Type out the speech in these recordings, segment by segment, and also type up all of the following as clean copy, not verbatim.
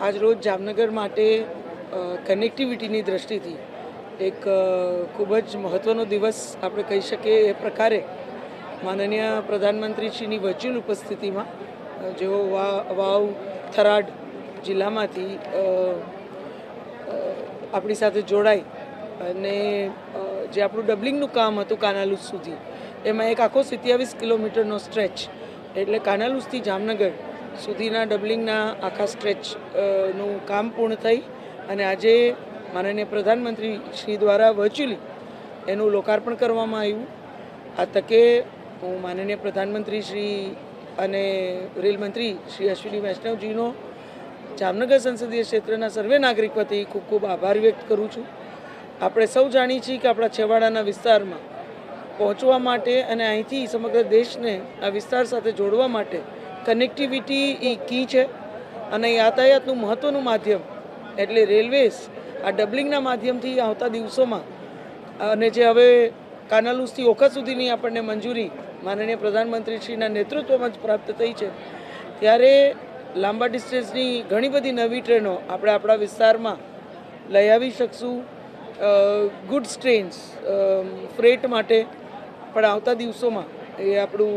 આજ રોજ જામનગર માટે કનેક્ટિવિટીની દ્રષ્ટિથી એક ખૂબ જ મહત્ત્વનો દિવસ આપણે કહી શકીએ એ પ્રકારે માનનીય પ્રધાનમંત્રીશ્રીની વર્ચ્યુઅલ ઉપસ્થિતિમાં જેઓ વાવ થરાદ જિલ્લામાંથી આપણી સાથે જોડાઈ અને જે આપણું ડબલિંગનું કામ હતું કાનાલુસ સુધી એમાં એક આખો 27 કિલોમીટરનો સ્ટ્રેચ એટલે કાનાલુસથી જામનગર સુધીના ડબલિંગના આખા સ્ટ્રેચનું કામ પૂર્ણ થઈ અને આજે માનનીય પ્રધાનમંત્રી શ્રી દ્વારા વર્ચ્યુઅલી એનું લોકાર્પણ કરવામાં આવ્યું. આ તકે હું માનનીય પ્રધાનમંત્રી શ્રી અને રેલ મંત્રી શ્રી અશ્વિની વૈષ્ણવજીનો જામનગર સંસદીય ક્ષેત્રના સર્વે નાગરિક વતી ખૂબ ખૂબ આભાર વ્યક્ત કરું છું. આપણે સૌ જાણીએ છીએ કે આપણા છેવાડાના વિસ્તારમાં પહોંચવા માટે અને અહીંથી સમગ્ર દેશને આ વિસ્તાર સાથે જોડવા માટે કનેક્ટિવિટી એ કી છે અને યાતાયાતનું મહત્ત્વનું માધ્યમ એટલે રેલવેઝ આ ડબલિંગના માધ્યમથી આવતા દિવસોમાં અને જે હવે કાનાલુસથી ઓખા સુધીની આપણને મંજૂરી માનનીય પ્રધાનમંત્રીશ્રીના નેતૃત્વમાં જ પ્રાપ્ત થઈ છે ત્યારે લાંબા ડિસ્ટન્સની ઘણી બધી નવી ટ્રેનો આપણે આપણા વિસ્તારમાં લઈ આવી શકશું. ગુડ્સ ટ્રેન્સ ફ્રેટ માટે પણ આવતા દિવસોમાં એ આપણું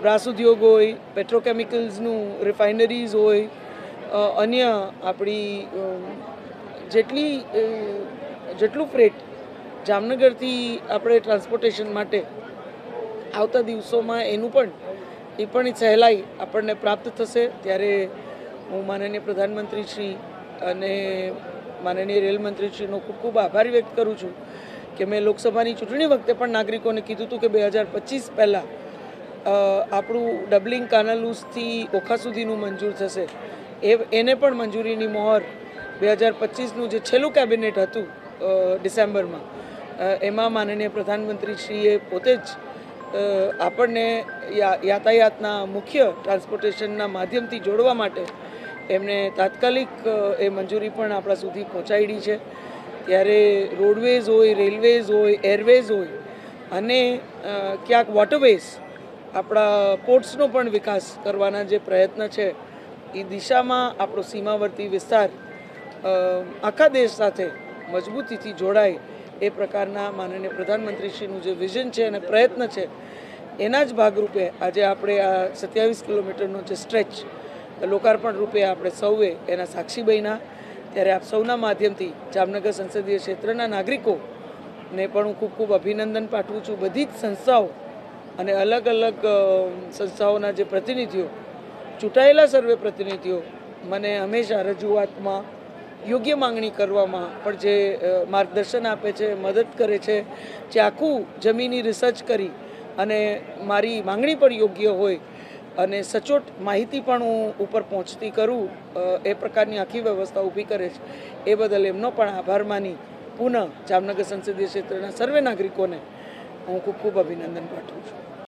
બ્રાસ ઉદ્યોગ હોય, પેટ્રોકેમિકલ્સનું રિફાઇનરીઝ હોય, અન્ય આપણી જેટલું ફ્રેટ જામનગરથી આપણે ટ્રાન્સપોર્ટેશન માટે આવતા દિવસોમાં એનું પણ સહેલાઈ આપણને પ્રાપ્ત થશે. ત્યારે હું માનનીય પ્રધાનમંત્રીશ્રી અને માનનીય રેલ મંત્રીશ્રીનો ખૂબ ખૂબ આભાર વ્યક્ત કરું છું કે મેં લોકસભાની ચૂંટણી વખતે પણ નાગરિકોને કીધું હતું કે 2025 પહેલાં આપણું ડબલિંગ કાનાલુસથી ઓખા સુધીનું મંજૂર થશે. એને પણ મંજૂરીની મહોર 2025નું જે છેલ્લું કેબિનેટ હતું ડિસેમ્બરમાં એમાં માનનીય પ્રધાનમંત્રીશ્રીએ પોતે જ આપણને યાતાયાતના મુખ્ય ટ્રાન્સપોર્ટેશનના માધ્યમથી જોડવા માટે એમને તાત્કાલિક એ મંજૂરી પણ આપણા સુધી પહોંચાડી છે. ત્યારે રોડવેઝ હોય, રેલવેઝ હોય, એરવેઝ હોય અને ક્યાંક વોટરવેઝ આપણા પોર્ટ્સનો પણ વિકાસ કરવાના જે પ્રયત્ન છે એ દિશામાં આપણો સીમાવર્તી વિસ્તાર આખા દેશ સાથે મજબૂતીથી જોડાય એ પ્રકારના માનનીય પ્રધાનમંત્રીશ્રીનું જે વિઝન છે અને પ્રયત્ન છે એના જ ભાગરૂપે આજે આપણે આ 27 કિલોમીટરનો જે સ્ટ્રેચ લોકાર્પણ રૂપે આપણે સૌએ એના સાક્ષી બન્યા. ત્યારે આપ સૌના માધ્યમથી જામનગર સંસદીય ક્ષેત્રના નાગરિકોને પણ હું ખૂબ ખૂબ અભિનંદન પાઠવું છું. બધી જ સંસ્થાઓ અને અલગ અલગ સંસ્થાઓના જે પ્રતિનિધિઓ, ચૂંટાયેલા સર્વે પ્રતિનિધિઓ મને હંમેશા રજૂઆતમાં યોગ્ય માંગણી કરવામાં પણ જે માર્ગદર્શન આપે છે, મદદ કરે છે, જે આખું જમીની રિસર્ચ કરી અને મારી માંગણી પણ યોગ્ય હોય અને સચોટ માહિતી પણ હું ઉપર પહોંચતી કરું એ પ્રકારની આખી વ્યવસ્થા ઊભી કરે છે એ બદલ એમનો પણ આભાર માની પુનઃ જામનગર સંસદીય ક્ષેત્રના સર્વે નાગરિકોને હું ખૂબ ખૂબ અભિનંદન પાઠવું છું.